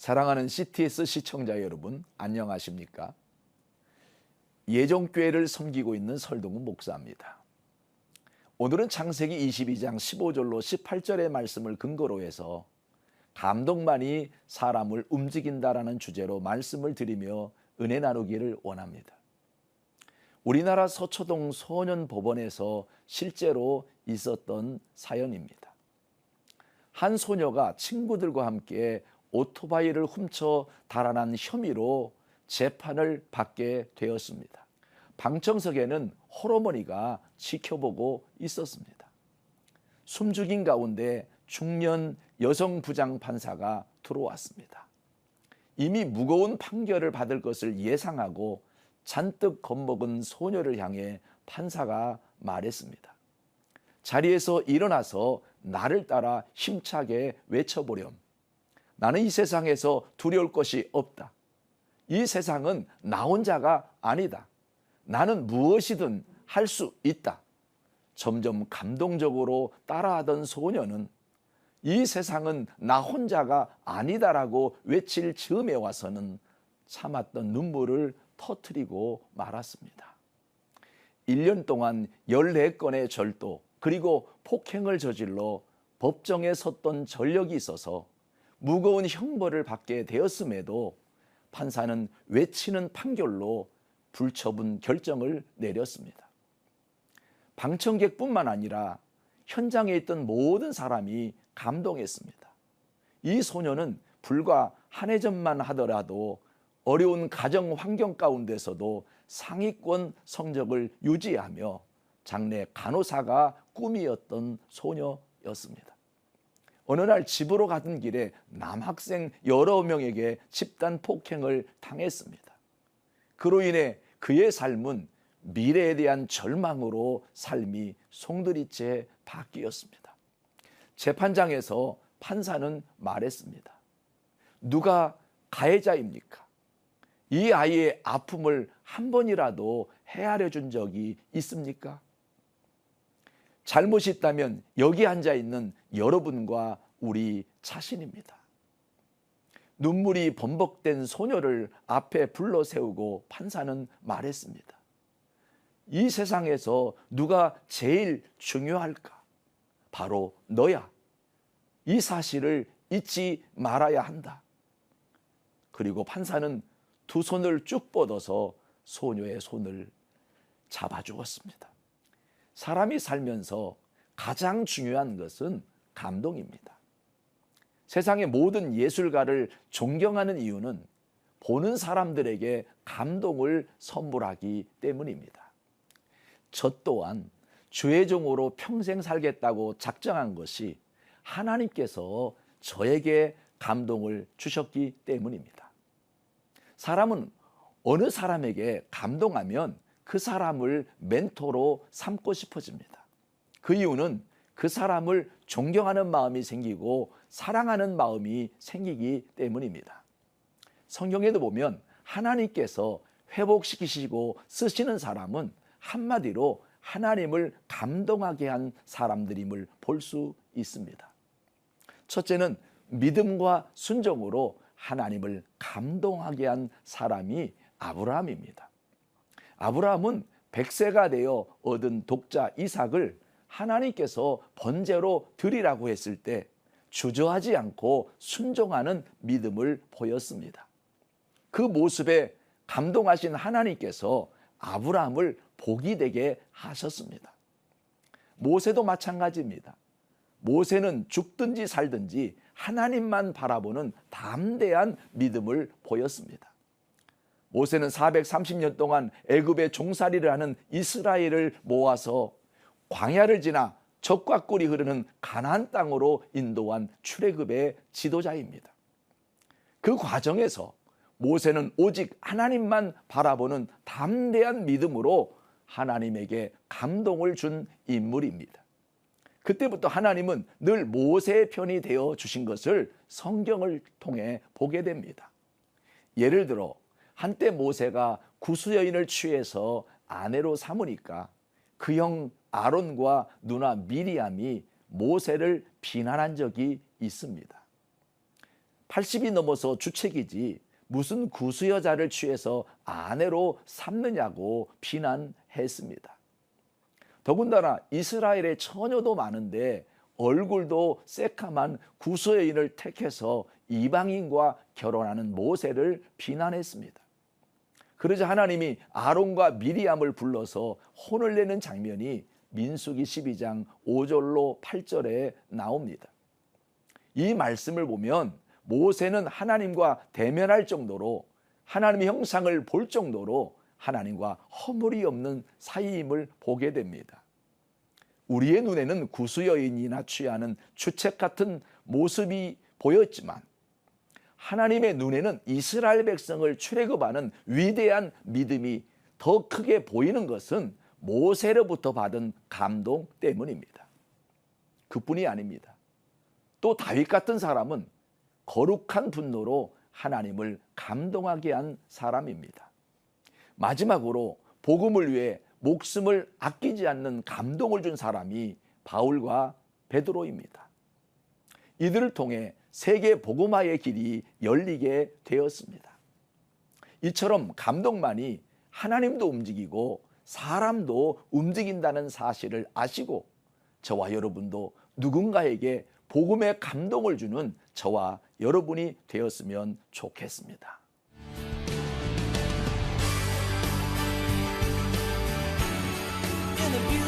사랑하는 CTS 시청자 여러분, 안녕하십니까? 예정교회를 섬기고 있는 설동훈 목사입니다. 오늘은 창세기 22장 15절로 18절의 말씀을 근거로 해서 감동만이 사람을 움직인다라는 주제로 말씀을 드리며 은혜 나누기를 원합니다. 우리나라 서초동 소년법원에서 실제로 있었던 사연입니다. 한 소녀가 친구들과 함께 오토바이를 훔쳐 달아난 혐의로 재판을 받게 되었습니다. 방청석에는 홀어머니가 지켜보고 있었습니다. 숨죽인 가운데 중년 여성 부장 판사가 들어왔습니다. 이미 무거운 판결을 받을 것을 예상하고 잔뜩 겁먹은 소녀를 향해 판사가 말했습니다. 자리에서 일어나서 나를 따라 힘차게 외쳐보렴. 나는 이 세상에서 두려울 것이 없다. 이 세상은 나 혼자가 아니다. 나는 무엇이든 할 수 있다. 점점 감동적으로 따라하던 소녀는 이 세상은 나 혼자가 아니다라고 외칠 즈음에 와서는 참았던 눈물을 터뜨리고 말았습니다. 1년 동안 14건의 절도 그리고 폭행을 저질러 법정에 섰던 전력이 있어서 무거운 형벌을 받게 되었음에도 판사는 외치는 판결로 불처분 결정을 내렸습니다. 방청객뿐만 아니라 현장에 있던 모든 사람이 감동했습니다. 이 소녀는 불과 한 해 전만 하더라도 어려운 가정 환경 가운데서도 상위권 성적을 유지하며 장래 간호사가 꿈이었던 소녀였습니다. 어느 날 집으로 가던 길에 남학생 여러 명에게 집단 폭행을 당했습니다. 그로 인해 그의 삶은 미래에 대한 절망으로 삶이 송두리째 바뀌었습니다. 재판장에서 판사는 말했습니다. 누가 가해자입니까? 이 아이의 아픔을 한 번이라도 헤아려 준 적이 있습니까? 잘못이 있다면 여기 앉아 있는 여러분과 우리 자신입니다. 눈물이 범벅된 소녀를 앞에 불러 세우고 판사는 말했습니다. 이 세상에서 누가 제일 중요할까? 바로 너야. 이 사실을 잊지 말아야 한다. 그리고 판사는 두 손을 쭉 뻗어서 소녀의 손을 잡아주었습니다. 사람이 살면서 가장 중요한 것은 감동입니다. 세상의 모든 예술가를 존경하는 이유는 보는 사람들에게 감동을 선물하기 때문입니다. 저 또한 주의 종으로 평생 살겠다고 작정한 것이 하나님께서 저에게 감동을 주셨기 때문입니다. 사람은 어느 사람에게 감동하면 그 사람을 멘토로 삼고 싶어집니다. 그 이유는 그 사람을 존경하는 마음이 생기고 사랑하는 마음이 생기기 때문입니다. 성경에도 보면 하나님께서 회복시키시고 쓰시는 사람은 한마디로 하나님을 감동하게 한 사람들임을 볼 수 있습니다. 첫째는 믿음과 순종으로 하나님을 감동하게 한 사람이 아브라함입니다. 아브라함은 100세가 되어 얻은 독자 이삭을 하나님께서 번제로 드리라고 했을 때 주저하지 않고 순종하는 믿음을 보였습니다. 그 모습에 감동하신 하나님께서 아브라함을 복이 되게 하셨습니다. 모세도 마찬가지입니다. 모세는 죽든지 살든지 하나님만 바라보는 담대한 믿음을 보였습니다. 모세는 430년 동안 애굽의 종살이를 하는 이스라엘을 모아서 광야를 지나 적과 꿀이 흐르는 가나안 땅으로 인도한 출애굽의 지도자입니다. 그 과정에서 모세는 오직 하나님만 바라보는 담대한 믿음으로 하나님에게 감동을 준 인물입니다. 그때부터 하나님은 늘 모세의 편이 되어 주신 것을 성경을 통해 보게 됩니다. 예를 들어 한때 모세가 구수 여인을 취해서 아내로 삼으니까 그 형 아론과 누나 미리암이 모세를 비난한 적이 있습니다. 80이 넘어서 주책이지 무슨 구수 여자를 취해서 아내로 삼느냐고 비난했습니다. 더군다나 이스라엘에 처녀도 많은데 얼굴도 새카만 구수 여인을 택해서 이방인과 결혼하는 모세를 비난했습니다. 그러자 하나님이 아론과 미리암을 불러서 혼을 내는 장면이 민수기 12장 5절로 8절에 나옵니다. 이 말씀을 보면 모세는 하나님과 대면할 정도로 하나님의 형상을 볼 정도로 하나님과 허물이 없는 사이임을 보게 됩니다. 우리의 눈에는 구수 여인이나 취하는 주책 같은 모습이 보였지만 하나님의 눈에는 이스라엘 백성을 출애굽하는 위대한 믿음이 더 크게 보이는 것은 모세로부터 받은 감동 때문입니다. 그뿐이 아닙니다. 또 다윗 같은 사람은 거룩한 분노로 하나님을 감동하게 한 사람입니다. 마지막으로 복음을 위해 목숨을 아끼지 않는 감동을 준 사람이 바울과 베드로입니다. 이들을 통해 세계 복음화의 길이 열리게 되었습니다. 이처럼 감동만이 하나님도 움직이고 사람도 움직인다는 사실을 아시고 저와 여러분도 누군가에게 복음의 감동을 주는 저와 여러분이 되었으면 좋겠습니다. In a beautiful